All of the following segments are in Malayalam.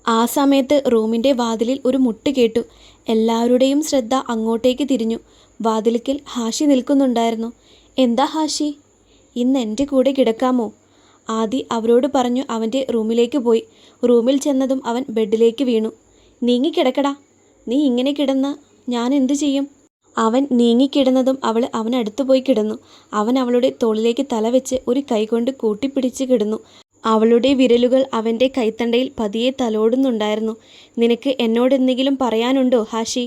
ആ സമയത്ത് റൂമിൻ്റെ വാതിലിൽ ഒരു മുട്ട് കേട്ടു. എല്ലാവരുടെയും ശ്രദ്ധ അങ്ങോട്ടേക്ക് തിരിഞ്ഞു. വാതിൽക്കൽ ഹാഷി നിൽക്കുന്നുണ്ടായിരുന്നു. എന്താ ഹാഷി, ഇന്ന് എൻ്റെ കൂടെ കിടക്കാമോ? ആദി അവരോട് പറഞ്ഞു അവൻ്റെ റൂമിലേക്ക് പോയി. റൂമിൽ ചെന്നതും അവൻ ബെഡിലേക്ക് വീണു. നീങ്ങിക്കിടക്കടാ, നീ ഇങ്ങനെ കിടന്ന ഞാൻ എന്തു ചെയ്യും? അവൻ നീങ്ങിക്കിടന്നതും അവൾ അവനടുത്ത് പോയി കിടന്നു. അവൻ അവളുടെ തോളിലേക്ക് തലവെച്ച് ഒരു കൈകൊണ്ട് കൂട്ടിപ്പിടിച്ച് കിടന്നു. അവളുടെ വിരലുകൾ അവൻ്റെ കൈത്തണ്ടയിൽ പതിയെ തലോടുന്നുണ്ടായിരുന്നു. നിനക്ക് എന്നോടെന്തെങ്കിലും പറയാനുണ്ടോ ഹാഷി?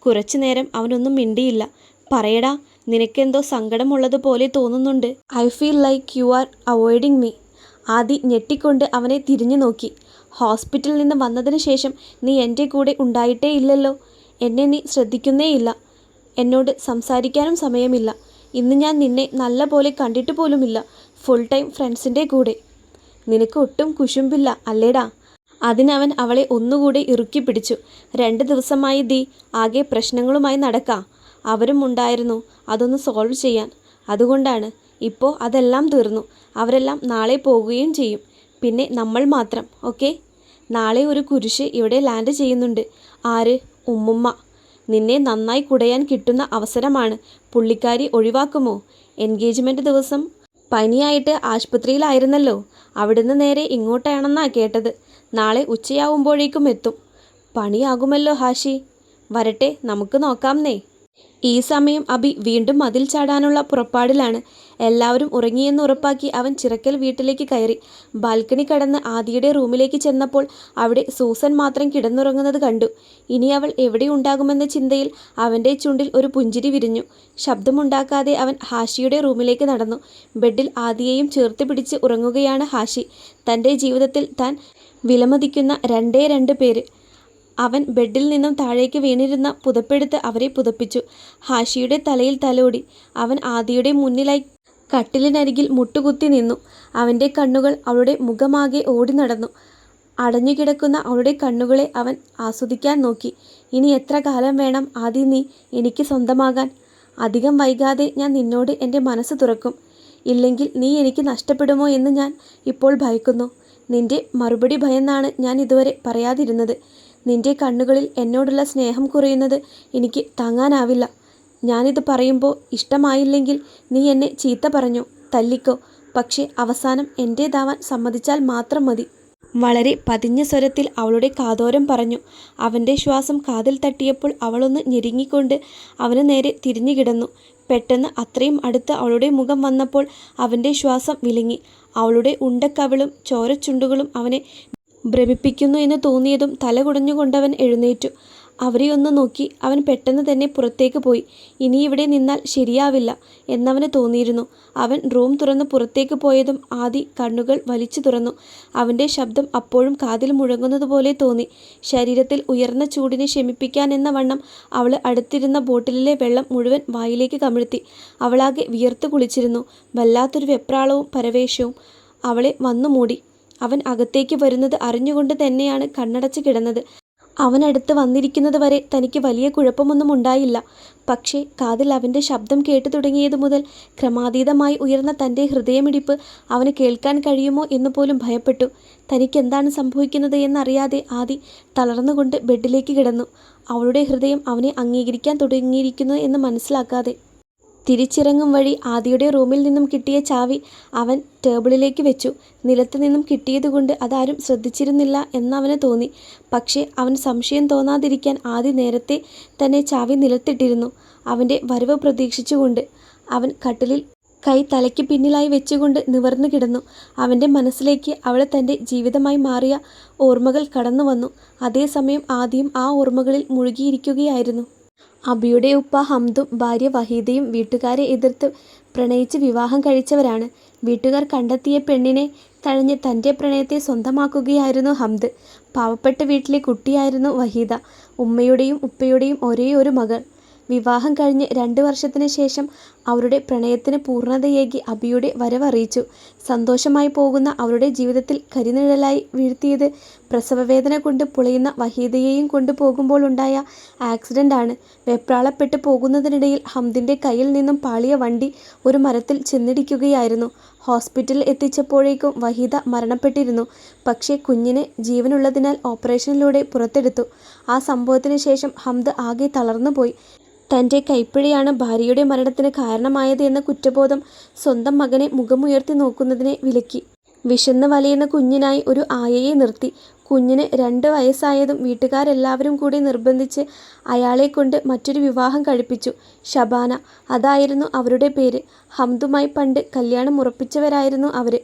കുറച്ചു നേരം അവനൊന്നും മിണ്ടിയില്ല. പറയടാ, നിനക്കെന്തോ സങ്കടമുള്ളതുപോലെ തോന്നുന്നുണ്ട്. I feel like you are avoiding me. Adi ഞെട്ടിക്കൊണ്ട് അവനെ തിരിഞ്ഞു നോക്കി. ഹോസ്പിറ്റലിൽ നിന്ന് വന്നതിന് ശേഷം നീ എൻ്റെ കൂടെ ഉണ്ടായിട്ടേ ഇല്ലല്ലോ. എന്നെ നീ ശ്രദ്ധിക്കുന്നേയില്ല. എന്നോട് സംസാരിക്കാനും സമയമില്ല. ഇന്ന് ഞാൻ നിന്നെ നല്ല പോലെ കണ്ടിട്ട് പോലുമില്ല. ഫുൾ ടൈം ഫ്രണ്ട്സിൻ്റെ കൂടെ. നിനക്ക് ഒട്ടും കുശുമ്പില്ല അല്ലേടാ? അതിനവൻ അവളെ ഒന്നുകൂടെ ഇറുക്കി പിടിച്ചു. 2 ദിവസമായി ദീ ആകെ പ്രശ്നങ്ങളുമായി നടക്കാം. അവരും ഉണ്ടായിരുന്നു അതൊന്ന് സോൾവ് ചെയ്യാൻ. അതുകൊണ്ടാണ്. ഇപ്പോൾ അതെല്ലാം തീർന്നു. അവരെല്ലാം നാളെ പോകുകയും ചെയ്യും. പിന്നെ നമ്മൾ മാത്രം. ഓക്കെ? നാളെ ഒരു കുരിശ് ഇവിടെ ലാൻഡ് ചെയ്യുന്നുണ്ട്. ആര്? ഉമ്മുമ്മ. നിന്നെ നന്നായി കുടയാൻ കിട്ടുന്ന അവസരമാണ്. പുള്ളിക്കാരി ഒഴിവാക്കുമോ? എൻഗേജ്മെൻറ്റ് ദിവസം പനിയായിട്ട് ആശുപത്രിയിലായിരുന്നല്ലോ. അവിടുന്ന് നേരെ ഇങ്ങോട്ടാണെന്നാ കേട്ടത്. നാളെ ഉച്ചയാവുമ്പോഴേക്കും എത്തും. പണിയാകുമല്ലോ ഹാഷി. വരട്ടെ, നമുക്ക് നോക്കാംന്നേ. ഈ സമയം അബി വീണ്ടും മതിൽ ചാടാനുള്ള പുറപ്പാടിലാണ്. എല്ലാവരും ഉറങ്ങിയെന്ന് ഉറപ്പാക്കി അവൻ ചിറക്കൽ വീട്ടിലേക്ക് കയറി. ബാൽക്കണി കടന്ന് ആദിയുടെ റൂമിലേക്ക് ചെന്നപ്പോൾ അവിടെ സൂസൻ മാത്രം കിടന്നുറങ്ങുന്നത് കണ്ടു. ഇനി അവൾ എവിടെ ഉണ്ടാകുമെന്ന ചിന്തയിൽ അവൻ്റെ ചുണ്ടിൽ ഒരു പുഞ്ചിരി വിരിഞ്ഞു. ശബ്ദമുണ്ടാക്കാതെ അവൻ ഹാഷിയുടെ റൂമിലേക്ക് നടന്നു. ബെഡിൽ ആദിയെയും ചേർത്ത് പിടിച്ച് ഉറങ്ങുകയാണ് ഹാഷി. തൻ്റെ ജീവിതത്തിൽ താൻ വിലമതിക്കുന്ന 2 പേര്. അവൻ ബെഡിൽ നിന്നും താഴേക്ക് വീണിരുന്ന പുതപ്പെടുത്ത് അവരെ പുതപ്പിച്ചു. ഹാഷിയുടെ തലയിൽ തലോടി. അവൻ ആദിയുടെ മുന്നിലായി കട്ടിലിനരികിൽ മുട്ടുകുത്തി നിന്നു. അവൻ്റെ കണ്ണുകൾ അവളുടെ മുഖമാകെ ഓടി നടന്നു. അടഞ്ഞുകിടക്കുന്ന അവളുടെ കണ്ണുകളെ അവൻ ആസ്വദിക്കാൻ നോക്കി. ഇനി എത്ര കാലം വേണം ആദി നീ എനിക്ക് സ്വന്തമാകാൻ? അധികം വൈകാതെ ഞാൻ നിന്നോട് എൻ്റെ മനസ്സ് തുറക്കും. ഇല്ലെങ്കിൽ നീ എനിക്ക് നഷ്ടപ്പെടുമോ എന്ന് ഞാൻ ഇപ്പോൾ ഭയക്കുന്നു. നിന്റെ മറുപടി ഭയന്നാണ് ഞാൻ ഇതുവരെ പറയാതിരുന്നത്. നിന്റെ കണ്ണുകളിൽ എന്നോടുള്ള സ്നേഹം കുറയുന്നത് എനിക്ക് താങ്ങാനാവില്ല. ഞാനിത് പറയുമ്പോൾ ഇഷ്ടമായില്ലെങ്കിൽ നീ എന്നെ ചീത്ത പറഞ്ഞോ, തല്ലിക്കോ. പക്ഷേ അവസാനം എൻ്റേതാവാൻ സമ്മതിച്ചാൽ മാത്രം മതി. വളരെ പതിഞ്ഞ സ്വരത്തിൽ അവളുടെ കാതോരം പറഞ്ഞു. അവൻ്റെ ശ്വാസം കാതിൽ തട്ടിയപ്പോൾ അവളൊന്ന് ഞെരുങ്ങിക്കൊണ്ട് അവന് നേരെ തിരിഞ്ഞു കിടന്നു. പെട്ടെന്ന് അത്രയും അടുത്ത് അവളുടെ മുഖം വന്നപ്പോൾ അവൻ്റെ ശ്വാസം വിലങ്ങി. അവളുടെ ഉണ്ടക്കവിളും ചോരച്ചുണ്ടുകളും അവനെ ഭ്രമിപ്പിക്കുന്നു എന്ന് തോന്നിയതും തല കുടഞ്ഞുകൊണ്ടവൻ എഴുന്നേറ്റു. അവരെ ഒന്ന് നോക്കി അവൻ പെട്ടെന്ന് തന്നെ പുറത്തേക്ക് പോയി. ഇനി ഇവിടെ നിന്നാൽ ശരിയാവില്ല എന്നവന് തോന്നിയിരുന്നു. അവൻ റൂം തുറന്ന് പുറത്തേക്ക് പോയതും ആദി കണ്ണുകൾ വലിച്ചു തുറന്നു. അവൻ്റെ ശബ്ദം അപ്പോഴും കാതിൽ മുഴങ്ങുന്നത് പോലെ തോന്നി. ശരീരത്തിൽ ഉയർന്ന ചൂടിനെ ശമിപ്പിക്കാൻ എന്ന വണ്ണം അവൾ അടുത്തിരുന്ന ബോട്ടിലിലെ വെള്ളം മുഴുവൻ വായിലേക്ക് കമിഴ്ത്തി. അവളാകെ വിയർത്ത് കുളിച്ചിരുന്നു. വല്ലാത്തൊരു വെപ്രാളവും പരവേശവും അവളെ വന്നു മൂടി. അവൻ അകത്തേക്ക് വരുന്നത് അറിഞ്ഞുകൊണ്ട് തന്നെയാണ് കണ്ണടച്ച് കിടന്നത്. അവനടുത്ത് വന്നിരിക്കുന്നത് വരെ തനിക്ക് വലിയ കുഴപ്പമൊന്നും ഉണ്ടായില്ല. പക്ഷേ കാതിൽ അവൻ്റെ ശബ്ദം കേട്ടു തുടങ്ങിയതു മുതൽ ക്രമാതീതമായി ഉയർന്ന തൻ്റെ ഹൃദയമിടിപ്പ് അവന് കേൾക്കാൻ കഴിയുമോ എന്ന് പോലും ഭയപ്പെട്ടു. തനിക്കെന്താണ് സംഭവിക്കുന്നത് എന്നറിയാതെ ആദി തളർന്നുകൊണ്ട് ബെഡിലേക്ക് കിടന്നു. അവളുടെ ഹൃദയം അവനെ അംഗീകരിക്കാൻ തുടങ്ങിയിരിക്കുന്നു എന്ന് മനസ്സിലാക്കാതെ. തിരിച്ചിറങ്ങും വഴി ആദിയുടെ റൂമിൽ നിന്നും കിട്ടിയ ചാവി അവൻ ടേബിളിലേക്ക് വെച്ചു. നിലത്ത് നിന്നും കിട്ടിയതുകൊണ്ട് അതാരും ശ്രദ്ധിച്ചിരുന്നില്ല എന്നവന് തോന്നി. പക്ഷേ അവൻ സംശയം തോന്നാതിരിക്കാൻ ആദി നേരത്തെ തന്നെ ചാവി നിലത്തിട്ടിരുന്നു. അവൻ്റെ വരവ് പ്രതീക്ഷിച്ചുകൊണ്ട് അവൻ കട്ടിലിൽ കൈ തലയ്ക്ക് പിന്നിലായി വെച്ചുകൊണ്ട് നിവർന്നു കിടന്നു. അവൻ്റെ മനസ്സിലേക്ക് അവൾ തൻ്റെ ജീവിതമായി മാറിയ ഓർമ്മകൾ കടന്നു വന്നു. അതേസമയം ആദിയും ആ ഓർമ്മകളിൽ മുഴുകിയിരിക്കുകയായിരുന്നു. അബിയുടെ ഉപ്പ ഹംദും ഭാര്യ വഹീദയും വീട്ടുകാരെ എതിർത്ത് പ്രണയിച്ച് വിവാഹം കഴിച്ചവരാണ്. വീട്ടുകാർ കണ്ടെത്തിയ പെണ്ണിനെ തഴഞ്ഞ് തൻ്റെ പ്രണയത്തെ സ്വന്തമാക്കുകയായിരുന്നു ഹംദ്. പാവപ്പെട്ട വീട്ടിലെ കുട്ടിയായിരുന്നു വഹീദ. ഉമ്മയുടെയും ഉപ്പയുടെയും ഒരേ ഒരു മകൾ. വിവാഹം കഴിഞ്ഞ് 2 വർഷത്തിന് ശേഷം അവരുടെ പ്രണയത്തിന് പൂർണ്ണതയേകി അബിയുടെ വരവറിയിച്ചു. സന്തോഷമായി പോകുന്ന അവരുടെ ജീവിതത്തിൽ കരിനിഴലായി വീഴ്ത്തിയത് പ്രസവവേദന കൊണ്ട് പുളയുന്ന വഹീദയെയും കൊണ്ടുപോകുമ്പോൾ ഉണ്ടായ ആക്സിഡൻ്റാണ്. വെപ്രാളപ്പെട്ട് പോകുന്നതിനിടയിൽ ഹംദിൻ്റെ കയ്യിൽ നിന്നും പാളിയ വണ്ടി ഒരു മരത്തിൽ ചെന്നിടിക്കുകയായിരുന്നു. ഹോസ്പിറ്റലിൽ എത്തിച്ചപ്പോഴേക്കും വഹീദ മരണപ്പെട്ടിരുന്നു. പക്ഷേ കുഞ്ഞിന് ജീവനുള്ളതിനാൽ ഓപ്പറേഷനിലൂടെ പുറത്തെടുത്തു. ആ സംഭവത്തിന് ശേഷം ഹംദ് ആകെ തളർന്നുപോയി. തൻ്റെ കൈപ്പിഴയാണ് ഭാര്യയുടെ മരണത്തിന് കാരണമായത് എന്ന കുറ്റബോധം സ്വന്തം മകനെ മുഖമുയർത്തി നോക്കുന്നതിനെ വിലക്കി. വിശന്ന് വലയുന്ന കുഞ്ഞിനായി ഒരു ആയയെ നിർത്തി. കുഞ്ഞിന് 2 വയസ്സായതും വീട്ടുകാരെല്ലാവരും കൂടി നിർബന്ധിച്ച് അയാളെക്കൊണ്ട് മറ്റൊരു വിവാഹം കഴിപ്പിച്ചു. ഷബാന, അതായിരുന്നു അവരുടെ പേര്. ഹംദുമായി പണ്ട് കല്യാണം ഉറപ്പിച്ചവരായിരുന്നു അവർ.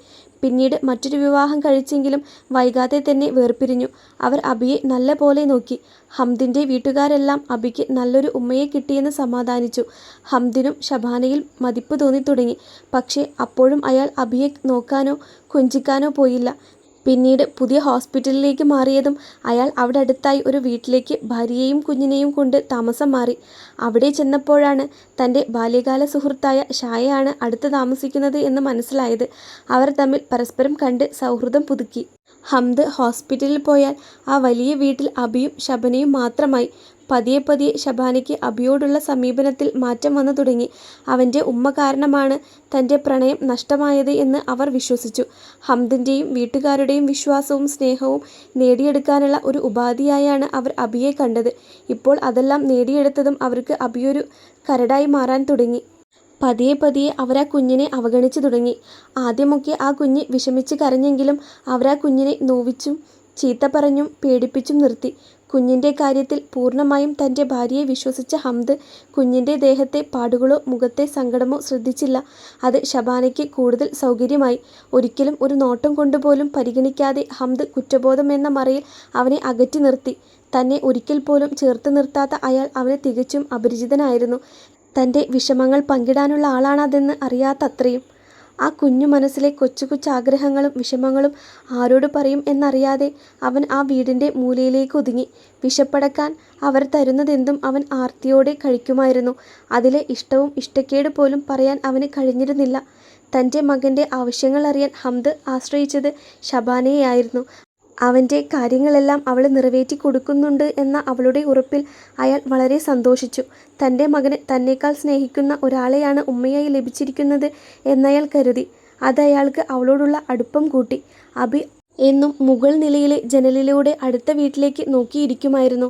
പിന്നീട് മറ്റൊരു വിവാഹം കഴിച്ചെങ്കിലും വൈകാതെ തന്നെ വേർപിരിഞ്ഞു. അവർ അബിയെ നല്ല പോലെ നോക്കി. ഹംദിൻ്റെ വീട്ടുകാരെല്ലാം അബിക്ക് നല്ലൊരു ഉമ്മയെ കിട്ടിയെന്ന് സമാധാനിച്ചു. ഹംദിനും ഷബാനയിൽ മതിപ്പ് തോന്നിത്തുടങ്ങി. പക്ഷേ അപ്പോഴും അയാൾ അബിയെ നോക്കാനോ കൊഞ്ചിക്കാനോ പോയില്ല. പിന്നീട് പുതിയ ഹോസ്പിറ്റലിലേക്ക് മാറിയതും അയാൾ അവിടെ അടുത്തായി ഒരു വീട്ടിലേക്ക് ഭാര്യയെയും കുഞ്ഞിനെയും കൊണ്ട് താമസം മാറി. അവിടെ ചെന്നപ്പോഴാണ് തൻ്റെ ബാല്യകാല സുഹൃത്തായ ഷായയാണ് അടുത്ത് താമസിക്കുന്നത് എന്ന് മനസ്സിലായത്. അവർ തമ്മിൽ പരസ്പരം കണ്ട് സൗഹൃദം പുതുക്കി. ഹംദ് ഹോസ്പിറ്റലിൽ പോയാൽ ആ വലിയ വീട്ടിൽ അബിയും ഷബനയും മാത്രമായി. പതിയെ പതിയെ ഷബാനയ്ക്ക് അബിയോടുള്ള സമീപനത്തിൽ മാറ്റം വന്നു തുടങ്ങി. അവൻ്റെ ഉമ്മ കാരണമാണ് തൻ്റെ പ്രണയം നഷ്ടമായത് എന്ന് അവർ വിശ്വസിച്ചു. ഹംദിൻ്റെയും വീട്ടുകാരുടെയും വിശ്വാസവും സ്നേഹവും നേടിയെടുക്കാനുള്ള ഒരു ഉപാധിയായാണ് അവർ അബിയെ കണ്ടത്. ഇപ്പോൾ അതെല്ലാം നേടിയെടുത്തതും അവർക്ക് അബിയൊരു കരടായി മാറാൻ തുടങ്ങി. പതിയെ പതിയെ അവരാ കുഞ്ഞിനെ അവഗണിച്ചു തുടങ്ങി. ആദ്യമൊക്കെ ആ കുഞ്ഞ് വിഷമിച്ച് കരഞ്ഞെങ്കിലും അവരാ കുഞ്ഞിനെ നോവിച്ചും ചീത്ത പറഞ്ഞും പേടിപ്പിച്ചും നിർത്തി. കുഞ്ഞിൻ്റെ കാര്യത്തിൽ പൂർണ്ണമായും തൻ്റെ ഭാര്യയെ വിശ്വസിച്ച ഹംദ് കുഞ്ഞിൻ്റെ ദേഹത്തെ പാടുകളോ മുഖത്തെ സങ്കടമോ ശ്രദ്ധിച്ചില്ല. അത് ഷബാനയ്ക്ക് കൂടുതൽ സൗകര്യമായി. ഒരിക്കലും ഒരു നോട്ടം കൊണ്ടുപോലും പരിഗണിക്കാതെ ഹംദ് കുറ്റബോധം എന്ന മറയിൽ അവനെ അകറ്റി നിർത്തി. തന്നെ ഒരിക്കൽ പോലും ചേർത്ത് നിർത്താത്ത അയാൾ അവന് തികച്ചും അപരിചിതനായിരുന്നു. തൻ്റെ വിഷമങ്ങൾ പങ്കിടാനുള്ള ആളാണതെന്ന് അറിയാത്തത്രയും. ആ കുഞ്ഞു മനസ്സിലെ കൊച്ചു കൊച്ചു ആഗ്രഹങ്ങളും വിഷമങ്ങളും ആരോട് പറയും എന്നറിയാതെ അവൻ ആ വീടിൻ്റെ മൂലയിലേക്ക് ഒതുങ്ങി. വിശപ്പടക്കാൻ അവർ തരുന്നതെന്തും അവൻ ആർത്തിയോടെ കഴിക്കുമായിരുന്നു. അതിലെ ഇഷ്ടവും ഇഷ്ടക്കേട് പോലും പറയാൻ അവന് കഴിഞ്ഞിരുന്നില്ല. തൻ്റെ മകൻ്റെ ആവശ്യങ്ങൾ അറിയാൻ ഹംദ് ആശ്രയിച്ചത് ഷബാനയെയായിരുന്നു. അവൻ്റെ കാര്യങ്ങളെല്ലാം അവൾ നിറവേറ്റി കൊടുക്കുന്നുണ്ട് എന്ന അവളുടെ ഉറപ്പിൽ അയാൾ വളരെ സന്തോഷിച്ചു. തൻ്റെ മകന് തന്നേക്കാൾ സ്നേഹിക്കുന്ന ഒരാളെയാണ് ഉമ്മയായി ലഭിച്ചിരിക്കുന്നത് എന്നയാൾ കരുതി. അതയാൾക്ക് അവളോടുള്ള അടുപ്പം കൂട്ടി. അബി എന്നും മുകൾ നിലയിലെ ജനലിലൂടെ അടുത്ത വീട്ടിലേക്ക് നോക്കിയിരിക്കുമായിരുന്നു.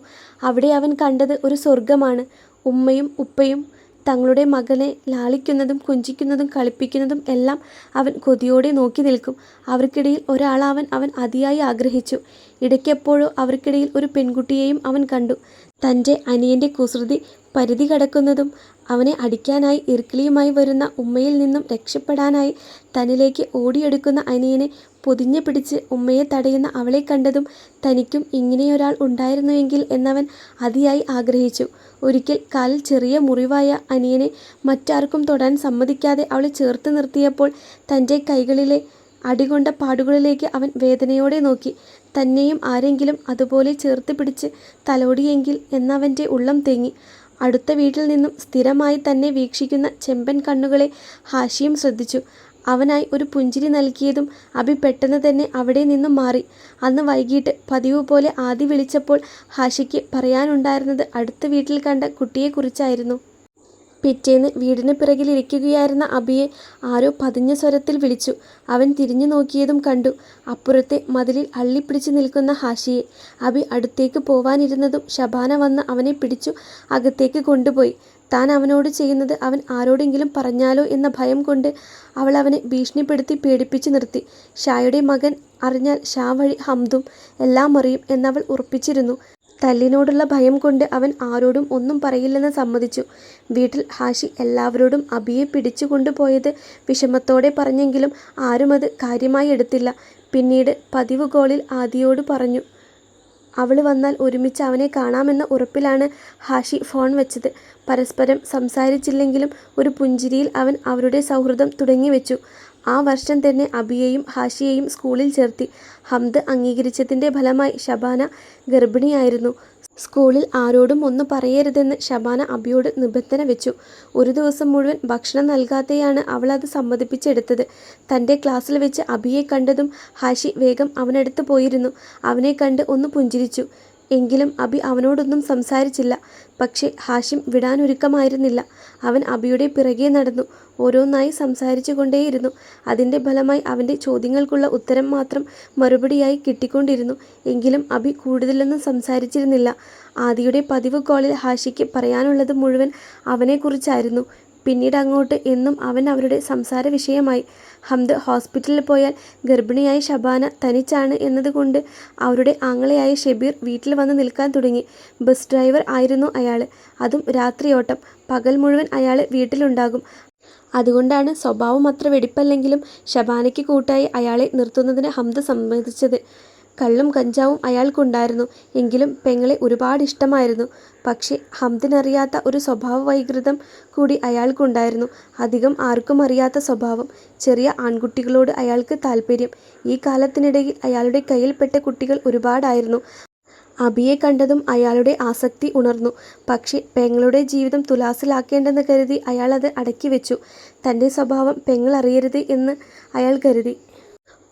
അവിടെ അവൻ കണ്ടത് ഒരു സ്വർഗമാണ്. ഉമ്മയും ഉപ്പയും തങ്ങളുടെ മകനെ ലാളിക്കുന്നതും കൊഞ്ചിക്കുന്നതും കളിപ്പിക്കുന്നതും എല്ലാം അവൻ കൊതിയോടെ നോക്കി നിൽക്കും. അവർക്കിടയിൽ ഒരാളാവാൻ അവൻ അതിയായി ആഗ്രഹിച്ചു. ഇടയ്ക്കെപ്പോഴോ അവർക്കിടയിൽ ഒരു പെൺകുട്ടിയെയും അവൻ കണ്ടു. തൻ്റെ അനിയൻ്റെ കുസൃതി പരിധി കടക്കുന്നതും അവനെ അടിക്കാനായി ഇർക്കിളിയുമായി വരുന്ന ഉമ്മയിൽ നിന്നും രക്ഷപ്പെടാനായി തന്നിലേക്ക് ഓടിയെടുക്കുന്ന അനിയനെ പൊതിഞ്ഞു പിടിച്ച് ഉമ്മയെ തടയുന്ന അവളെ കണ്ടതും തനിക്കും ഇങ്ങനെയൊരാൾ ഉണ്ടായിരുന്നുവെങ്കിൽ എന്നവൻ അതിയായി ആഗ്രഹിച്ചു. ഒരിക്കൽ കാലിൽ ചെറിയ മുറിവായ അനിയനെ മറ്റാർക്കും തൊടാൻ സമ്മതിക്കാതെ അവളെ ചേർത്ത് നിർത്തിയപ്പോൾ തൻ്റെ കൈകളിലെ അടികൊണ്ട പാടുകളിലേക്ക് അവൻ വേദനയോടെ നോക്കി. തന്നെയും ആരെങ്കിലും അതുപോലെ ചേർത്ത് പിടിച്ച് തലോടിയെങ്കിൽ എന്നവൻ്റെ ഉള്ളം തേങ്ങി. അടുത്ത വീട്ടിൽ നിന്നും സ്ഥിരമായി തന്നെ വീക്ഷിക്കുന്ന ചെമ്പൻ കണ്ണുകളെ ഹാഷിയും ശ്രദ്ധിച്ചു. അവനായി ഒരു പുഞ്ചിരി നൽകിയതും അബി പെട്ടെന്ന് തന്നെ അവിടെ നിന്നും മാറി. അന്ന് വൈകിട്ട് പതിവ് പോലെ ആദി വിളിച്ചപ്പോൾ ഹാഷിക്ക് പറയാനുണ്ടായിരുന്നത് അടുത്ത വീട്ടിൽ കണ്ട കുട്ടിയെക്കുറിച്ചായിരുന്നു. പിറ്റേന്ന് വീടിന് പിറകിലിരിക്കുകയായിരുന്ന അബിയെ ആരോ പതിഞ്ഞ സ്വരത്തിൽ വിളിച്ചു. അവൻ തിരിഞ്ഞു നോക്കിയതും കണ്ടു അപ്പുറത്തെ മതിലിൽ അള്ളിപ്പിടിച്ച് നിൽക്കുന്ന ഹാഷിയെ. അബി അടുത്തേക്ക് പോവാനിരുന്നതും ഷബാന വന്ന് അവനെ പിടിച്ചു അകത്തേക്ക് കൊണ്ടുപോയി. താൻ അവനോട് ചെയ്യുന്നത് അവൻ ആരോടെങ്കിലും പറഞ്ഞാലോ എന്ന ഭയം കൊണ്ട് അവൾ അവനെ ഭീഷണിപ്പെടുത്തി പേടിപ്പിച്ചു നിർത്തി. ഷായുടെ മകൻ അറിഞ്ഞാൽ ഷാ വഴി ഹംദും എല്ലാം അറിയും എന്നവൾ ഉറപ്പിച്ചിരുന്നു. തല്ലിനോടുള്ള ഭയം കൊണ്ട് അവൻ ആരോടും ഒന്നും പറയില്ലെന്ന് സമ്മതിച്ചു. വീട്ടിൽ ഹാഷി എല്ലാവരോടും അബിയെ പിടിച്ചു കൊണ്ടുപോയത് വിഷമത്തോടെ പറഞ്ഞെങ്കിലും ആരും അത് കാര്യമായി എടുത്തില്ല. പിന്നീട് പതിവ് കോളിൽ ആദിയോട് പറഞ്ഞു. അവൾ വന്നാൽ ഒരുമിച്ച് അവനെ കാണാമെന്ന ഉറപ്പിലാണ് ഹാഷി ഫോൺ വെച്ചത്. പരസ്പരം സംസാരിച്ചില്ലെങ്കിലും ഒരു പുഞ്ചിരിയിൽ അവൻ അവരുടെ സൗഹൃദം തുടങ്ങിവെച്ചു. ആ വർഷം തന്നെ അബിയെയും ഹാഷിയെയും സ്കൂളിൽ ചേർത്തി. ഹംദ് അംഗീകരിച്ചതിൻ്റെ ഫലമായി ഷബാന ഗർഭിണിയായിരുന്നു. സ്കൂളിൽ ആരോടും ഒന്നും പറയരുതെന്ന് ഷബാന അബിയോട് നിബന്ധന വെച്ചു. ഒരു ദിവസം മുഴുവൻ ഭക്ഷണം നൽകാതെയാണ് അവൾ അത് സമ്മതിപ്പിച്ചെടുത്തത്. തൻ്റെ ക്ലാസ്സിൽ വെച്ച് അബിയെ കണ്ടതും ഹാഷി വേഗം അവനടുത്ത് പോയിരുന്നു. അവനെ കണ്ട് ഒന്ന് പുഞ്ചിരിച്ചു. എങ്കിലും അബി അവനോടൊന്നും സംസാരിച്ചില്ല. പക്ഷേ ഹാഷിം വിടാനൊരുക്കമായിരുന്നില്ല. അവൻ അബിയുടെ പിറകെ നടന്നു. ഓരോന്നായി സംസാരിച്ചു കൊണ്ടേയിരുന്നു. അതിൻ്റെ ഫലമായി അവൻ്റെ ചോദ്യങ്ങൾക്കുള്ള ഉത്തരം മാത്രം മറുപടിയായി കിട്ടിക്കൊണ്ടിരുന്നു. എങ്കിലും അബി കൂടുതലൊന്നും സംസാരിച്ചിരുന്നില്ല. ആദിയുടെ പതിവ് കോളിൽ ഹാഷിക്ക് പറയാനുള്ളത് മുഴുവൻ അവനെക്കുറിച്ചായിരുന്നു. പിന്നീട് അങ്ങോട്ട് എന്നും അവൻ അവരുടെ സംസാര വിഷയമായി. ഹംദ് ഹോസ്പിറ്റലിൽ പോയാൽ ഗർഭിണിയായ ഷബാന തനിച്ചാണ് എന്നതുകൊണ്ട് അവരുടെ ആങ്ങളയായ ഷെബീർ വീട്ടിൽ വന്ന് നിൽക്കാൻ തുടങ്ങി. ബസ് ഡ്രൈവർ ആയിരുന്നു അയാൾ, അതും രാത്രിയോട്ടം. പകൽ മുഴുവൻ അയാൾ വീട്ടിലുണ്ടാകും. അതുകൊണ്ടാണ് സ്വഭാവം അത്ര വെടിപ്പല്ലെങ്കിലും ഷബാനയ്ക്ക് കൂട്ടായി അയാളെ നിർത്തുന്നതിന് ഹംദ് സമ്മതിച്ചത്. കള്ളും കഞ്ചാവും അയാൾക്കുണ്ടായിരുന്നു. എങ്കിലും പെങ്ങളെ ഒരുപാട് ഇഷ്ടമായിരുന്നു. പക്ഷേ ഹംദിനറിയാത്ത ഒരു സ്വഭാവ വൈകൃതം കൂടി അയാൾക്കുണ്ടായിരുന്നു. അധികം ആർക്കും അറിയാത്ത സ്വഭാവം. ചെറിയ ആൺകുട്ടികളോട് അയാൾക്ക് താല്പര്യം. ഈ കാലത്തിനിടയിൽ അയാളുടെ കയ്യിൽപ്പെട്ട കുട്ടികൾ ഒരുപാടായിരുന്നു. അബിയെ കണ്ടതും അയാളുടെ ആസക്തി ഉണർന്നു. പക്ഷേ പെങ്ങളുടെ ജീവിതം തുലാസിലാക്കേണ്ടെന്ന് കരുതി അയാൾ അത് അടക്കി വെച്ചു. തൻ്റെ സ്വഭാവം പെങ്ങൾ അറിയരുത് എന്ന് അയാൾ കരുതി.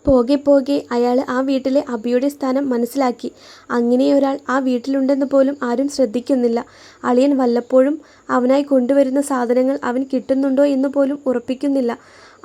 പോകെ പോകെ അയാൾ ആ വീട്ടിലെ അബിയുടെ സ്ഥാനം മനസ്സിലാക്കി. അങ്ങനെയൊരാൾ ആ വീട്ടിലുണ്ടെന്ന് പോലും ആരും ശ്രദ്ധിക്കുന്നില്ല. അളിയൻ വല്ലപ്പോഴും അവനായി കൊണ്ടുവരുന്ന സാധനങ്ങൾ അവൻ കിട്ടുന്നുണ്ടോ എന്ന് പോലും ഉറപ്പിക്കുന്നില്ല.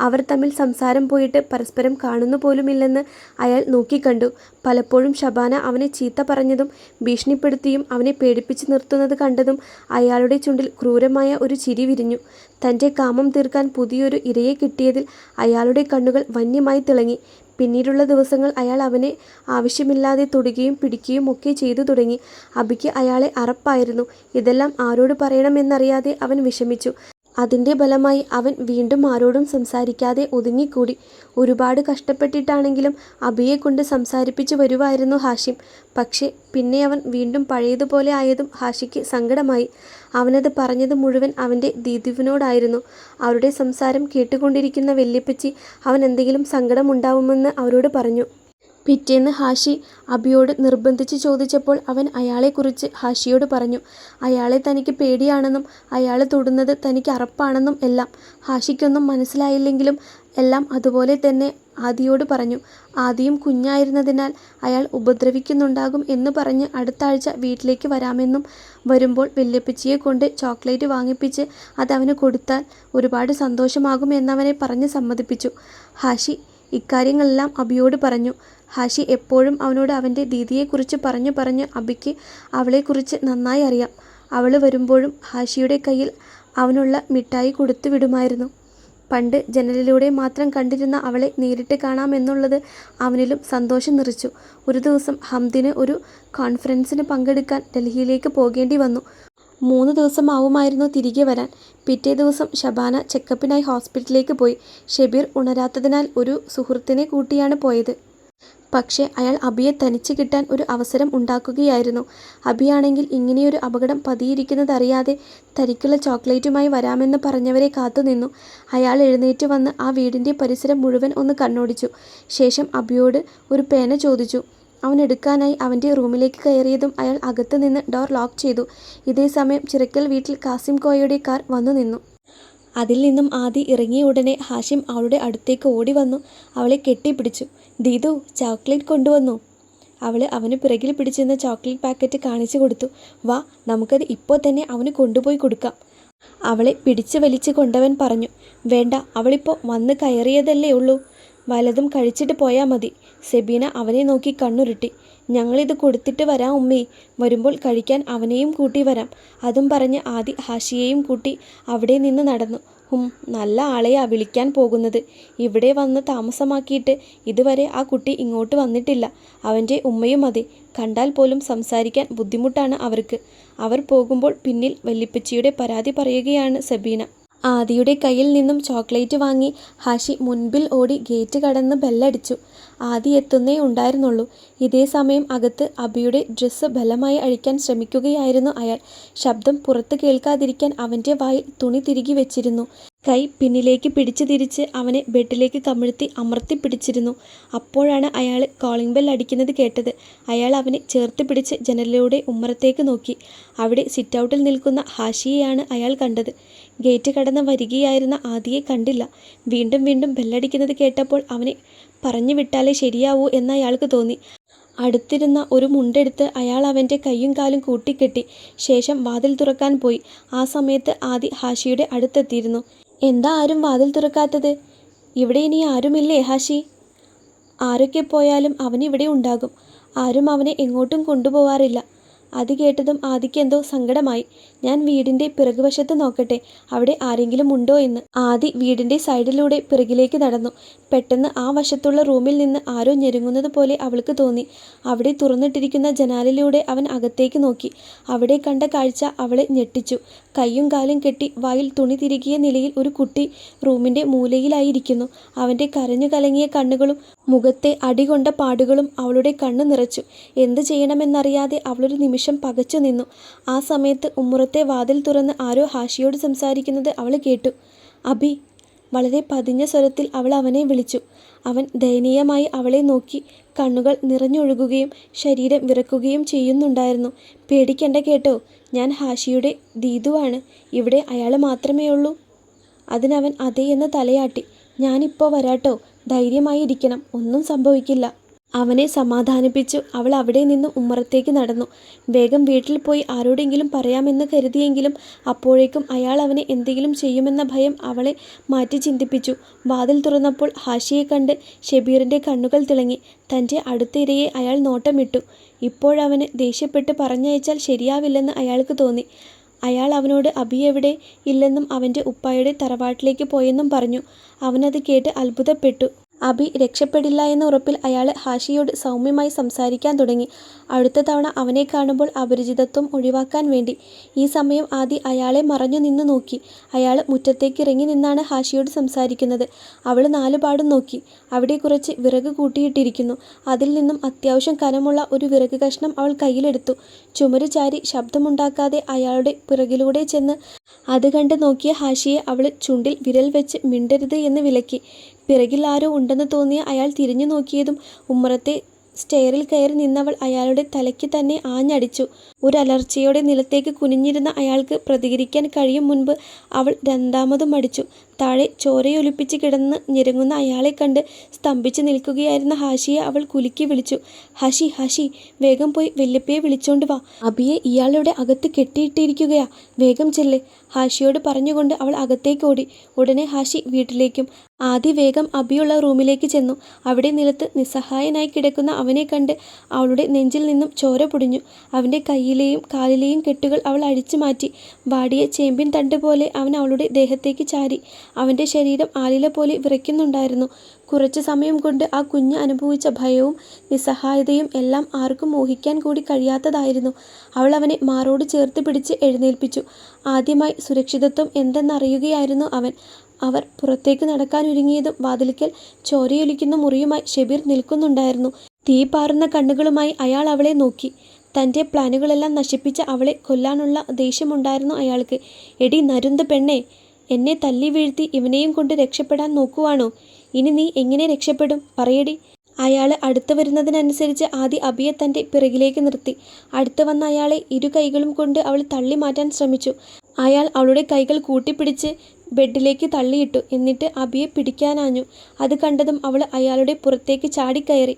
അവർ തമ്മിൽ സംസാരം പോയിട്ട് പരസ്പരം കാണുന്നു പോലുമില്ലെന്ന് അയാൾ നോക്കിക്കണ്ടു. പലപ്പോഴും ഷബാന അവനെ ചീത്ത പറഞ്ഞതും ഭീഷണിപ്പെടുത്തിയും അവനെ പേടിപ്പിച്ച് നിർത്തുന്നത് കണ്ടതും അയാളുടെ ചുണ്ടിൽ ക്രൂരമായ ഒരു ചിരി വിരിഞ്ഞു. തൻ്റെ കാമം തീർക്കാൻ പുതിയൊരു ഇരയെ കിട്ടിയതിൽ അയാളുടെ കണ്ണുകൾ വന്യമായി തിളങ്ങി. പിന്നീടുള്ള ദിവസങ്ങൾ അയാൾ അവനെ ആവശ്യമില്ലാതെ തൊടുകയും പിടിക്കുകയും ഒക്കെ ചെയ്തു തുടങ്ങി. അബിക്ക് അയാളെ അറപ്പായിരുന്നു. ഇതെല്ലാം ആരോട് പറയണമെന്നറിയാതെ അവൻ വിഷമിച്ചു. അതിൻ്റെ ഫലമായി അവൻ വീണ്ടും ആരോടും സംസാരിക്കാതെ ഒതുങ്ങിക്കൂടി. ഒരുപാട് കഷ്ടപ്പെട്ടിട്ടാണെങ്കിലും അബിയെക്കൊണ്ട് സംസാരിപ്പിച്ചു വരുമായിരുന്നു ഹാഷിം. പക്ഷേ പിന്നെ അവൻ വീണ്ടും പഴയതുപോലെ ആയതും ഹാഷിക്ക് സങ്കടമായി. അവനത് പറഞ്ഞത് മുഴുവൻ അവൻ്റെ ദീദുവിനോടായിരുന്നു. അവരുടെ സംസാരം കേട്ടുകൊണ്ടിരിക്കുന്ന വല്യപ്പച്ചി അവൻ എന്തെങ്കിലും സങ്കടമുണ്ടാവുമെന്ന് അവരോട് പറഞ്ഞു. പിറ്റേന്ന് ഹാഷി അബിയോട് നിർബന്ധിച്ച് ചോദിച്ചപ്പോൾ അവൻ അയാളെക്കുറിച്ച് ഹാഷിയോട് പറഞ്ഞു. അയാളെ തനിക്ക് പേടിയാണെന്നും അയാൾ തൊടുന്നത് തനിക്ക് അറപ്പാണെന്നും എല്ലാം. ഹാഷിക്കൊന്നും മനസ്സിലായില്ലെങ്കിലും എല്ലാം അതുപോലെ തന്നെ ആദിയോട് പറഞ്ഞു. ആദിയും കുഞ്ഞായിരുന്നതിനാൽ അയാൾ ഉപദ്രവിക്കുന്നുണ്ടാകും എന്ന് പറഞ്ഞ് അടുത്ത ആഴ്ച വീട്ടിലേക്ക് വരാമെന്നും വരുമ്പോൾ വല്യപ്പച്ചിയെ കൊണ്ട് ചോക്ലേറ്റ് വാങ്ങിപ്പിച്ച് അതവന് കൊടുത്താൽ ഒരുപാട് സന്തോഷമാകും എന്നവനെ പറഞ്ഞ് സമ്മതിപ്പിച്ചു. ഹാഷി ഇക്കാര്യങ്ങളെല്ലാം അബിയോട് പറഞ്ഞു. ഹാഷി എപ്പോഴും അവനോട് അവൻ്റെ ദീദിയെക്കുറിച്ച് പറഞ്ഞു അബിക്ക് അവളെക്കുറിച്ച് നന്നായി അറിയാം. അവൾ വരുമ്പോഴും ഹാഷിയുടെ കയ്യിൽ അവനുള്ള മിഠായി കൊടുത്തു വിടുമായിരുന്നു. പണ്ട് ജനലിലൂടെ മാത്രം കണ്ടിരുന്ന അവളെ നേരിട്ട് കാണാമെന്നുള്ളത് അവനിലും സന്തോഷം നിറച്ചു. ഒരു ദിവസം ഹംദിന് ഒരു കോൺഫറൻസിന് പങ്കെടുക്കാൻ ഡൽഹിയിലേക്ക് പോകേണ്ടി വന്നു. 3 ദിവസം ആവുമായിരുന്നു തിരികെ വരാൻ. പിറ്റേ ദിവസം ഷബാന ചെക്കപ്പിനായി ഹോസ്പിറ്റലിലേക്ക് പോയി. ഷെബീർ ഉണരാത്തതിനാൽ ഒരു സുഹൃത്തിനെ കൂട്ടിയാണ് പോയത്. പക്ഷേ അയാൾ അബിയെ തനിച്ച് കിട്ടാൻ ഒരു അവസരം ഉണ്ടാക്കുകയായിരുന്നു. അബിയാണെങ്കിൽ ഇങ്ങനെയൊരു അപകടം പതിയിരിക്കുന്നതറിയാതെ തനിക്കുള്ള ചോക്ലേറ്റുമായി വരാമെന്ന് പറഞ്ഞവരെ കാത്തുനിന്നു. അയാൾ എഴുന്നേറ്റ് വന്ന് ആ വീടിൻ്റെ പരിസരം മുഴുവൻ ഒന്ന് കണ്ണോടിച്ചു. ശേഷം അബിയോട് ഒരു പേന ചോദിച്ചു. അവൻ എടുക്കാനായി അവൻ്റെ റൂമിലേക്ക് കയറിയതും അയാൾ അകത്ത് നിന്ന് ഡോർ ലോക്ക് ചെയ്തു. ഇതേ സമയം ചിറക്കൽ വീട്ടിൽ കാസിം കോയയുടെ കാർ വന്നു നിന്നു. അതിൽ നിന്നും ആദി ഇറങ്ങിയ ഉടനെ ഹാഷിം അവളുടെ അടുത്തേക്ക് ഓടി വന്നു അവളെ കെട്ടിപ്പിടിച്ചു. ദീദു, ചോക്ലേറ്റ് കൊണ്ടുവന്നു. അവൾ അവന് പിറകിൽ പിടിച്ചിരുന്ന ചോക്ലേറ്റ് പാക്കറ്റ് കാണിച്ചു കൊടുത്തു. വാ, നമുക്കത് ഇപ്പോൾ തന്നെ അവന് കൊണ്ടുപോയി കൊടുക്കാം. അവളെ പിടിച്ച് വലിച്ചു കൊണ്ടവൻ പറഞ്ഞു. വേണ്ട, അവളിപ്പോൾ വന്ന് കയറിയതല്ലേ ഉള്ളൂ. വലതും കഴിച്ചിട്ട് പോയാൽ മതി. സെബീന അവനെ നോക്കി കണ്ണുരുട്ടി. ഞങ്ങളിത് കൊടുത്തിട്ട് വരാം ഉമ്മേ. വരുമ്പോൾ കഴിക്കാൻ അവനെയും കൂട്ടി വരാം. അതും പറഞ്ഞ് ആദി ഹാഷിയെയും കൂട്ടി അവിടെ നിന്ന് നടന്നു. നല്ല ആളെയാ വിളിക്കാൻ പോകുന്നത്. ഇവിടെ വന്ന് താമസമാക്കിയിട്ട് ഇതുവരെ ആ കുട്ടി ഇങ്ങോട്ട് വന്നിട്ടില്ല. അവൻ്റെ ഉമ്മയും അതെ. കണ്ടാൽ പോലും സംസാരിക്കാൻ ബുദ്ധിമുട്ടാണ് അവർക്ക്. അവർ പോകുമ്പോൾ പിന്നിൽ വല്യപ്പച്ചിയുടെ പരാതി പറയുകയാണ് സബീന. ആദിയുടെ കയ്യിൽ നിന്നും ചോക്ലേറ്റ് വാങ്ങി ഹാഷി മുൻപിൽ ഓടി ഗേറ്റ് കടന്ന് ബെല്ലടിച്ചു. ആദി എത്തുന്നേ ഉണ്ടായിരുന്നുള്ളൂ. ഇതേ സമയം അകത്ത് അബിയുടെ ഡ്രസ്സ് ബലമായി അഴിക്കാൻ ശ്രമിക്കുകയായിരുന്നു അയാൾ. ശബ്ദം പുറത്ത് കേൾക്കാതിരിക്കാൻ അവൻ്റെ വായിൽ തുണി തിരുകി വെച്ചിരുന്നു. കൈ പിന്നിലേക്ക് പിടിച്ചു തിരിച്ച് അവനെ ബെഡിലേക്ക് കമിഴ്ത്തി അമർത്തി പിടിച്ചിരുന്നു. അപ്പോഴാണ് അയാൾ കോളിംഗ് ബെൽ അടിക്കുന്നത് കേട്ടത്. അയാൾ അവനെ ചേർത്ത് പിടിച്ച് ജനലിലൂടെ ഉമ്മറത്തേക്ക് നോക്കി. അവിടെ സിറ്റൗട്ടിൽ നിൽക്കുന്ന ഹാഷിയെയാണ് അയാൾ കണ്ടത്. ഗേറ്റ് കടന്ന് വരികയായിരുന്ന ആദിയെ കണ്ടില്ല. വീണ്ടും വീണ്ടും ബെല്ലടിക്കുന്നത് കേട്ടപ്പോൾ അവനെ പറഞ്ഞു വിട്ടാലേ ശരിയാവൂ എന്ന് അയാൾക്ക് തോന്നി. അടുത്തിരുന്ന ഒരു മുണ്ടെടുത്ത് അയാൾ അവൻ്റെ കൈയും കാലും കൂട്ടിക്കെട്ടി. ശേഷം വാതിൽ തുറക്കാൻ പോയി. ആ സമയത്ത് ആദി ഹാഷിയുടെ അടുത്തെത്തിയിരുന്നു. എന്താ ആരും വാതിൽ തുറക്കാത്തത്? ഇവിടെ ഇനി ആരുമില്ലേ ഹാഷി? ആരൊക്കെ പോയാലും അവനിവിടെ ഉണ്ടാകും. ആരും അവനെ എങ്ങോട്ടും കൊണ്ടുപോവാറില്ല. അത് കേട്ടതും ആദിക്ക് എന്തോ സങ്കടമായി. ഞാൻ വീടിൻ്റെ പിറകുവശത്ത് നോക്കട്ടെ, അവിടെ ആരെങ്കിലും ഉണ്ടോ എന്ന്. ആദി വീടിൻ്റെ സൈഡിലൂടെ പിറകിലേക്ക് നടന്നു. പെട്ടെന്ന് ആ വശത്തുള്ള റൂമിൽ നിന്ന് ആരോ ഞെരുങ്ങുന്നത് പോലെ അവൾക്ക് തോന്നി. അവിടെ തുറന്നിട്ടിരിക്കുന്ന ജനാലിലൂടെ അവൻ അകത്തേക്ക് നോക്കി. അവിടെ കണ്ട കാഴ്ച അവളെ ഞെട്ടിച്ചു. കൈയും കാലും കെട്ടി വായിൽ തുണി തിരുകിയ നിലയിൽ ഒരു കുട്ടി റൂമിൻ്റെ മൂലയിലായിരിക്കുന്നു. അവൻ്റെ കരഞ്ഞു കലങ്ങിയ കണ്ണുകളും മുഖത്തെ അടികൊണ്ട പാടുകളും അവളുടെ കണ്ണു നിറച്ചു. എന്ത് ചെയ്യണമെന്നറിയാതെ അവളൊരു നിമിഷം പകച്ചു നിന്നു. ആ സമയത്ത് ഉമ്മറത്തെ വാതിൽ തുറന്ന് ആരോ ഹാഷിയോട് സംസാരിക്കുന്നത് അവൾ കേട്ടു. അബി. വളരെ പതിഞ്ഞ സ്വരത്തിൽ അവൾ അവനെ വിളിച്ചു. അവൻ ദയനീയമായി അവളെ നോക്കി. കണ്ണുകൾ നിറഞ്ഞൊഴുകുകയും ശരീരം വിറക്കുകയും ചെയ്യുന്നുണ്ടായിരുന്നു. പേടിക്കണ്ട കേട്ടോ, ഞാൻ ഹാഷിയുടെ ദീതുവാണ്. ഇവിടെ അയാൾ മാത്രമേ ഉള്ളൂ. അതിനവൻ അതേ എന്ന് തലയാട്ടി. ഞാനിപ്പോൾ വരാട്ടോ, ധൈര്യമായി ഇരിക്കണം, ഒന്നും സംഭവിക്കില്ല. അവനെ സമാധാനിപ്പിച്ചു അവൾ അവിടെ നിന്ന് ഉമ്മറത്തേക്ക് നടന്നു. വേഗം വീട്ടിൽ പോയി ആരോടെങ്കിലും പറയാമെന്ന് കരുതിയെങ്കിലും അപ്പോഴേക്കും അയാൾ അവനെ എന്തെങ്കിലും ചെയ്യുമെന്ന ഭയം അവളെ മാറ്റി ചിന്തിപ്പിച്ചു. വാതിൽ തുറന്നപ്പോൾ ഹാഷിയെ കണ്ട് ഷെബീറിൻ്റെ കണ്ണുകൾ തിളങ്ങി. തൻ്റെ അടുത്ത ഇരയെ അയാൾ നോട്ടമിട്ടു. ഇപ്പോഴവന് ദേഷ്യപ്പെട്ട് പറഞ്ഞയച്ചാൽ ശരിയാവില്ലെന്ന് അയാൾക്ക് തോന്നി. അയാൾ അവനോട് അബി എവിടെ ഇല്ലെന്നും അവൻ്റെ ഉപ്പായുടെ തറവാട്ടിലേക്ക് പോയെന്നും പറഞ്ഞു. അവനത് കേട്ട് അത്ഭുതപ്പെട്ടു. അബി രക്ഷപ്പെടില്ല എന്ന ഉറപ്പിൽ അയാൾ ഹാഷിയോട് സൗമ്യമായി സംസാരിക്കാൻ തുടങ്ങി. അടുത്ത തവണ അവനെ കാണുമ്പോൾ അപരിചിതത്വം ഒഴിവാക്കാൻ വേണ്ടി. ഈ സമയം ആദി അയാളെ മറഞ്ഞു നിന്ന് നോക്കി. അയാൾ മുറ്റത്തേക്ക് ഇറങ്ങി നിന്നാണ് ഹാഷിയോട് സംസാരിക്കുന്നത്. അവൾ നാലുപാടും നോക്കി. അവിടെ കുറച്ച് വിറക് കൂട്ടിയിട്ടിരിക്കുന്നു. അതിൽ നിന്നും അത്യാവശ്യം കനമുള്ള ഒരു വിറക് കഷ്ണം അവൾ കയ്യിലെടുത്തു. ചുമര് ചാരി ശബ്ദമുണ്ടാക്കാതെ അയാളുടെ പിറകിലൂടെ ചെന്ന് അത് കണ്ട് നോക്കിയ ഹാഷിയെ അവൾ ചുണ്ടിൽ വിരൽ വെച്ച് മിണ്ടരുത് എന്ന് വിലക്കി. പിറകിൽ ആരോ ഉണ്ടെന്ന് തോന്നിയ അയാൾ തിരിഞ്ഞു നോക്കിയതും ഉമ്മറത്തെ സ്റ്റെയറിൽ കയറി നിന്നവൾ അയാളുടെ തലയ്ക്ക് തന്നെ ആഞ്ഞടിച്ചു. ഒരലർച്ചയോടെ നിലത്തേക്ക് കുനിഞ്ഞിരുന്ന അയാൾക്ക് പ്രതികരിക്കാൻ കഴിയും മുൻപ് അവൾ രണ്ടാമതും അടിച്ചു. താഴെ ചോരയൊലിപ്പിച്ച് കിടന്ന് ഞെരുങ്ങുന്ന അയാളെ കണ്ട് സ്തംഭിച്ച് നിൽക്കുകയായിരുന്ന ഹാഷിയെ അവൾ കുലുക്കി വിളിച്ചു. ഹാഷി, ഹാഷി, വേഗം പോയി വല്യപ്പയെ വിളിച്ചോണ്ട് വാ. അബിയെ ഇയാളുടെ അകത്ത് കെട്ടിയിട്ടിരിക്കുകയാ, വേഗം ചെല്ല്. ഹാഷിയോട് പറഞ്ഞുകൊണ്ട് അവൾ അകത്തേക്ക് ഓടി. ഉടനെ ഹാഷി വീട്ടിലേക്കും. ആദി വേഗം അബിയുള്ള റൂമിലേക്ക് ചെന്നു. അവിടെ നിലത്ത് നിസ്സഹായനായി കിടക്കുന്ന അവനെ കണ്ട് അവളുടെ നെഞ്ചിൽ നിന്നും ചോര പൊടിഞ്ഞു. അവൻ്റെ കയ്യിലെയും കാലിലെയും കെട്ടുകൾ അവൾ അഴിച്ചു മാറ്റി. വാടിയ ചേമ്പിൻ തണ്ട് പോലെ അവൻ അവളുടെ ദേഹത്തേക്ക് ചാരി. അവൻ്റെ ശരീരം ആലില പോലെ വിറയ്ക്കുന്നുണ്ടായിരുന്നു. കുറച്ചു സമയം കൊണ്ട് ആ കുഞ്ഞ് അനുഭവിച്ച ഭയവും നിസ്സഹായതയും എല്ലാം ആർക്കും ഊഹിക്കാൻ കൂടി കഴിയാത്തതായിരുന്നു. അവൾ അവനെ മാറോട് ചേർത്ത് പിടിച്ച് എഴുന്നേൽപ്പിച്ചു. ആദ്യമായി സുരക്ഷിതത്വം എന്തെന്നറിയുകയായിരുന്നു അവൻ. അവർ പുറത്തേക്ക് നടക്കാനൊരുങ്ങിയതും വാതിൽക്കൽ ചോരയൊലിക്കുന്ന മുറിയുമായി ഷെബീർ നിൽക്കുന്നുണ്ടായിരുന്നു. തീ പാറുന്ന കണ്ണുകളുമായി അയാൾ അവളെ നോക്കി. തൻ്റെ പ്ലാനുകളെല്ലാം നശിപ്പിച്ച അവളെ കൊല്ലാനുള്ള ദേഷ്യമുണ്ടായിരുന്നു അയാൾക്ക്. എടി നരുന്ത പെണ്ണേ, എന്നെ തല്ലി വീഴ്ത്തി ഇവനെയും കൊണ്ട് രക്ഷപ്പെടാൻ നോക്കുവാണോ? ഇനി നീ എങ്ങനെ രക്ഷപ്പെടും? പറയടി. അയാൾ അടുത്തു വരുന്നതിനനുസരിച്ച് ആദി അബിയെ തൻ്റെ പിറകിലേക്ക് നിർത്തി. അടുത്തു വന്ന അയാളെ ഇരു കൈകളും കൊണ്ട് അവൾ തള്ളി മാറ്റാൻ ശ്രമിച്ചു. അയാൾ അവളുടെ കൈകൾ കൂട്ടിപ്പിടിച്ച് ബെഡിലേക്ക് തള്ളിയിട്ടു. എന്നിട്ട് അബിയെ പിടിക്കാനാഞ്ഞു. അത് കണ്ടതും അവൾ അയാളുടെ പുറത്തേക്ക് ചാടിക്കയറി.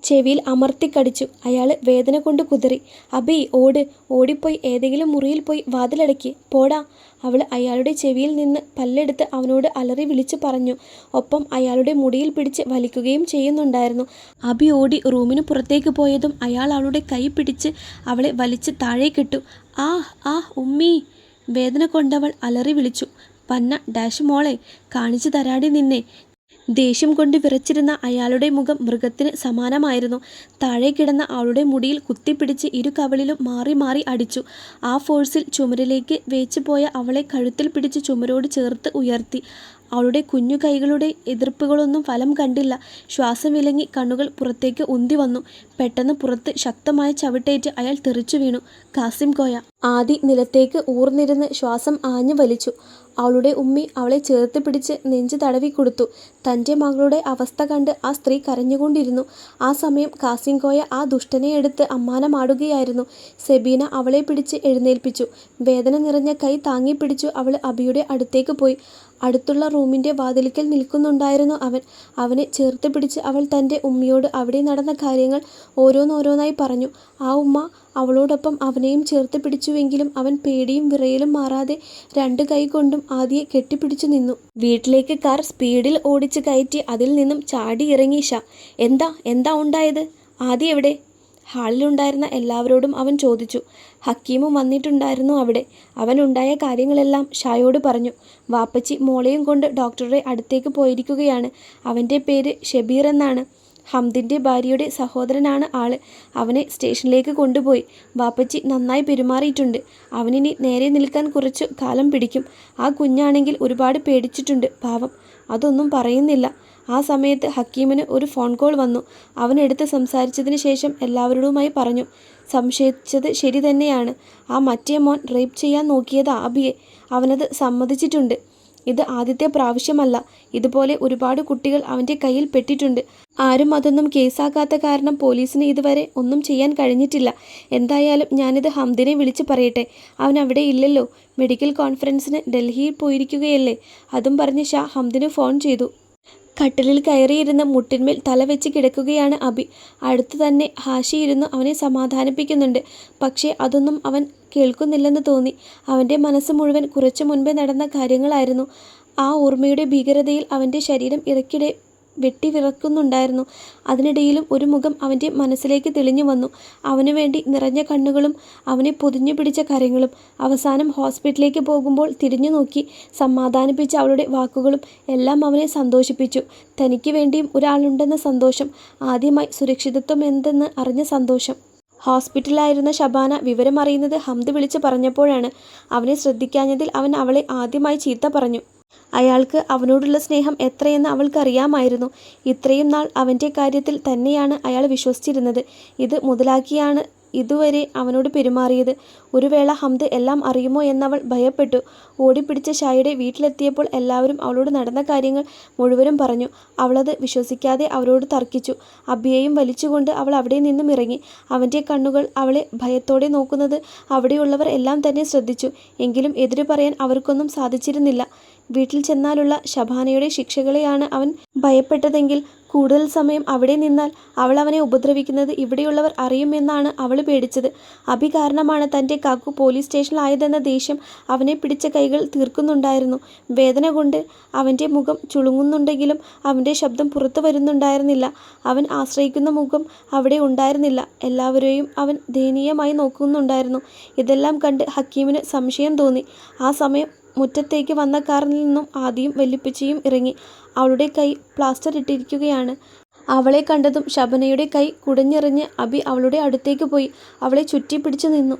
ചെവിയിൽ അമർത്തിക്കടിച്ചു. അയാൾ വേദന കൊണ്ട് കുതറി. അബി, ഓട്, ഓടിപ്പോയി ഏതെങ്കിലും മുറിയിൽ പോയി വാതിലടക്കി പോടാ. അവൾ അയാളുടെ ചെവിയിൽ നിന്ന് പല്ലെടുത്ത് അവനോട് അലറി വിളിച്ചു പറഞ്ഞു. ഒപ്പം അയാളുടെ മുടിയിൽ പിടിച്ച് വലിക്കുകയും ചെയ്യുന്നുണ്ടായിരുന്നു. അബി ഓടി റൂമിന് പുറത്തേക്ക് പോയതും അയാൾ അവളുടെ കൈ പിടിച്ച് അവളെ വലിച്ച് താഴേക്കിട്ടു. ആ ആ ഉമ്മീ, വേദന കൊണ്ടവൾ അലറി വിളിച്ചു. പന്ന ഡാഷ് മോളെ, കാണിച്ചു തരാടി നിന്നെ. ദേഷ്യം കൊണ്ട് വിറച്ചിരുന്ന അയാളുടെ മുഖം മൃഗത്തിന് സമാനമായിരുന്നു. താഴെ കിടന്ന അവളുടെ മുടിയിൽ കുത്തിപ്പിടിച്ച് ഇരു കവിളിലും മാറി മാറി അടിച്ചു. ആ ഫോഴ്സിൽ ചുമരിലേക്ക് വേച്ചുപോയ അവളെ കഴുത്തിൽ പിടിച്ച് ചുമരോട് ചേർത്ത് ഉയർത്തി. അവളുടെ കുഞ്ഞു കൈകളുടെ എതിർപ്പുകളൊന്നും ഫലം കണ്ടില്ല. ശ്വാസം വിലങ്ങി കണ്ണുകൾ പുറത്തേക്ക് ഉന്തി വന്നു. പെട്ടെന്ന് പുറത്ത് ശക്തമായ ചവിട്ടേറ്റ് അയാൾ തെറിച്ചു വീണു. കാസിം കോയ. ആദി നിലത്തേക്ക് ഊർന്നിരുന്ന് ശ്വാസം ആഞ്ഞു വലിച്ചു. അവളുടെ ഉമ്മി അവളെ ചേർത്ത് പിടിച്ച് നെഞ്ച് തടവിക്കൊടുത്തു. തൻ്റെ മകളുടെ അവസ്ഥ കണ്ട് ആ സ്ത്രീ കരഞ്ഞുകൊണ്ടിരുന്നു. ആ സമയം കാസിംകോയ ആ ദുഷ്ടനെ എടുത്ത് അമ്മാനമാടുകയായിരുന്നു. സെബീന അവളെ പിടിച്ച് എഴുന്നേൽപ്പിച്ചു. വേദന നിറഞ്ഞ കൈ താങ്ങിപ്പിടിച്ചു അവൾ അബിയുടെ അടുത്തേക്ക് പോയി. അടുത്തുള്ള റൂമിൻ്റെ വാതിൽക്കൽ നിൽക്കുന്നുണ്ടായിരുന്നു അവൻ. അവനെ ചേർത്ത് പിടിച്ച് അവൾ തൻ്റെ ഉമ്മയോട് അവിടെ നടന്ന കാര്യങ്ങൾ ഓരോന്നോരോന്നായി പറഞ്ഞു. ആ ഉമ്മ അവളോടൊപ്പം അവനെയും ചേർത്ത് പിടിച്ചുവെങ്കിലും അവൻ പേടിയും വിറയലും മാറാതെ രണ്ട് കൈ കൊണ്ടും ആദിയെ കെട്ടിപ്പിടിച്ചു നിന്നു. വീട്ടിലേക്ക് കാർ സ്പീഡിൽ ഓടിച്ച് കയറ്റി അതിൽ നിന്നും ചാടി ഇറങ്ങി ഷാ. എന്താ ഉണ്ടായത്? ആദി എവിടെ? ഹാളിലുണ്ടായിരുന്ന എല്ലാവരോടും അവൻ ചോദിച്ചു. ഹക്കീമും വന്നിട്ടുണ്ടായിരുന്നു അവിടെ. അവനുണ്ടായ കാര്യങ്ങളെല്ലാം ഷായോട് പറഞ്ഞു. വാപ്പച്ചി മോളെയും കൊണ്ട് ഡോക്ടറുടെ അടുത്തേക്ക് പോയിരിക്കുകയാണ്. അവൻ്റെ പേര് ഷബീർ എന്നാണ്. ഹംദിൻ്റെ ഭാര്യയുടെ സഹോദരനാണ് ആള്. അവനെ സ്റ്റേഷനിലേക്ക് കൊണ്ടുപോയി. വാപ്പച്ചി നന്നായി പെരുമാറിയിട്ടുണ്ട്. അവനിനി നേരെ നിൽക്കാൻ കുറച്ചു കാലം പിടിക്കും. ആ കുഞ്ഞാണെങ്കിൽ ഒരുപാട് പേടിച്ചിട്ടുണ്ട് പാവം. അതൊന്നും പറയുന്നില്ല. ആ സമയത്ത് ഹക്കീമിന് ഒരു ഫോൺ കോൾ വന്നു. അവനെടുത്ത് സംസാരിച്ചതിന് ശേഷം എല്ലാവരോടുമായി പറഞ്ഞു. സംശയിച്ചത് ശരി തന്നെയാണ്. ആ മറ്റേ മോൻ റേപ്പ് ചെയ്യാൻ നോക്കിയത് അബിയെ. അവനത് സമ്മതിച്ചിട്ടുണ്ട്. ഇത് ആദ്യത്തെ പ്രാവശ്യമല്ല. ഇതുപോലെ ഒരുപാട് കുട്ടികൾ അവൻ്റെ കയ്യിൽ പെട്ടിട്ടുണ്ട്. ആരും അതൊന്നും കേസാക്കാത്ത കാരണം പോലീസിന് ഇതുവരെ ഒന്നും ചെയ്യാൻ കഴിഞ്ഞിട്ടില്ല. എന്തായാലും ഞാനിത് ഹംദിനെ വിളിച്ച് പറയട്ടെ. അവൻ അവിടെ ഇല്ലല്ലോ. മെഡിക്കൽ കോൺഫറൻസിന് ഡൽഹിയിൽ പോയിരിക്കുകയല്ലേ. അതും പറഞ്ഞ് ഷാ ഹംദിന് ഫോൺ ചെയ്തു. കട്ടിലിൽ കയറിയിരുന്ന് മുട്ടിന്മേൽ തല വെച്ച് കിടക്കുകയാണ് അബി. അടുത്ത് തന്നെ ഹാഷി ഇരുന്ന് അവനെ സമാധാനിപ്പിക്കുന്നുണ്ട്. പക്ഷേ അതൊന്നും അവൻ കേൾക്കുന്നില്ലെന്ന് തോന്നി. അവൻ്റെ മനസ്സ് മുഴുവൻ കുറച്ചു മുൻപേ നടന്ന കാര്യങ്ങളായിരുന്നു. ആ ഓർമ്മയുടെ ഭീകരതയിൽ അവൻ്റെ ശരീരം ഇടയ്ക്കിടെ വെട്ടിവിറക്കുന്നുണ്ടായിരുന്നു. അതിനിടയിലും ഒരു മുഖം അവൻ്റെ മനസ്സിലേക്ക് തെളിഞ്ഞു വന്നു. അവനു വേണ്ടി നിറഞ്ഞ കണ്ണുകളും അവനെ പൊതിഞ്ഞു പിടിച്ച കരങ്ങളും. അവസാനം ഹോസ്പിറ്റലിലേക്ക് പോകുമ്പോൾ തിരിഞ്ഞു നോക്കി സമാധാനിപ്പിച്ച അവളുടെ വാക്കുകളും എല്ലാം അവനെ സന്തോഷിപ്പിച്ചു. തനിക്ക് വേണ്ടിയും ഒരാളുണ്ടെന്ന സന്തോഷം. ആദ്യമായി സുരക്ഷിതത്വം എന്തെന്ന് അറിഞ്ഞ സന്തോഷം. ഹോസ്പിറ്റലിലായിരുന്ന ഷബാന വിവരമറിയുന്നത് ഹംദ് വിളിച്ച് പറഞ്ഞപ്പോഴാണ്. അവനെ ശ്രദ്ധിക്കാഞ്ഞതിൽ അവൻ അവളെ ആദ്യമായി ചീത്ത പറഞ്ഞു. അയാൾക്ക് അവനോടുള്ള സ്നേഹം എത്രയെന്ന് അവൾക്കറിയാമായിരുന്നു. ഇത്രയും നാൾ അവൻ്റെ കാര്യത്തിൽ തന്നെയാണ് അയാൾ വിശ്വസിച്ചിരുന്നത്. ഇത് മുതലാക്കിയാണ് ഇതുവരെ അവനോട് പെരുമാറിയത്. ഒരു വേള ഹംദ് എല്ലാം അറിയുമോ എന്നവൾ ഭയപ്പെട്ടു. ഓടിപ്പിടിച്ച ഷായുടെ വീട്ടിലെത്തിയപ്പോൾ എല്ലാവരും അവളോട് നടന്ന കാര്യങ്ങൾ മുഴുവനും പറഞ്ഞു. അവളത് വിശ്വസിക്കാതെ അവരോട് തർക്കിച്ചു. അബിയെയും വലിച്ചുകൊണ്ട് അവൾ അവിടെ നിന്നും ഇറങ്ങി. അവൻ്റെ കണ്ണുകൾ അവളെ ഭയത്തോടെ നോക്കുന്നത് അവിടെയുള്ളവർ എല്ലാം തന്നെ ശ്രദ്ധിച്ചു. എങ്കിലും എതിരു പറയാൻ അവർക്കൊന്നും സാധിച്ചിരുന്നില്ല. വീട്ടിൽ ചെന്നാലുള്ള ഷബാനയുടെ ശിക്ഷകളെയാണ് അവൻ ഭയപ്പെട്ടതെങ്കിൽ കൂടുതൽ സമയം അവിടെ നിന്നാൽ അവൾ അവനെ ഉപദ്രവിക്കുന്നത് ഇവിടെയുള്ളവർ അറിയുമെന്നാണ് അവൾ പേടിച്ചത്. അബി കാരണമാണ് തൻ്റെ കാക്കു പോലീസ് സ്റ്റേഷനിലായതെന്ന ദേഷ്യം അവനെ പിടിച്ച കൈകൾ തീർക്കുന്നുണ്ടായിരുന്നു. വേദന കൊണ്ട് അവൻ്റെ മുഖം ചുളുങ്ങുന്നുണ്ടെങ്കിലും അവൻ്റെ ശബ്ദം പുറത്തു വരുന്നുണ്ടായിരുന്നില്ല. അവൻ ആശ്രയിക്കുന്ന മുഖം അവിടെ ഉണ്ടായിരുന്നില്ല. എല്ലാവരെയും അവൻ ദയനീയമായി നോക്കുന്നുണ്ടായിരുന്നു. ഇതെല്ലാം കണ്ട് ഹക്കീമിന് സംശയം തോന്നി. ആ സമയം മുറ്റത്തേക്ക് വന്ന കാറിൽ നിന്നും ആദിയും വല്യപ്പച്ചിയും ഇറങ്ങി. അവളുടെ കൈ പ്ലാസ്റ്റർ ഇട്ടിരിക്കുകയാണ്. അവളെ കണ്ടതും ശബനയുടെ കൈ കുടഞ്ഞെറിഞ്ഞ് അബി അവളുടെ അടുത്തേക്ക് പോയി അവളെ ചുറ്റിപ്പിടിച്ചു നിന്നു.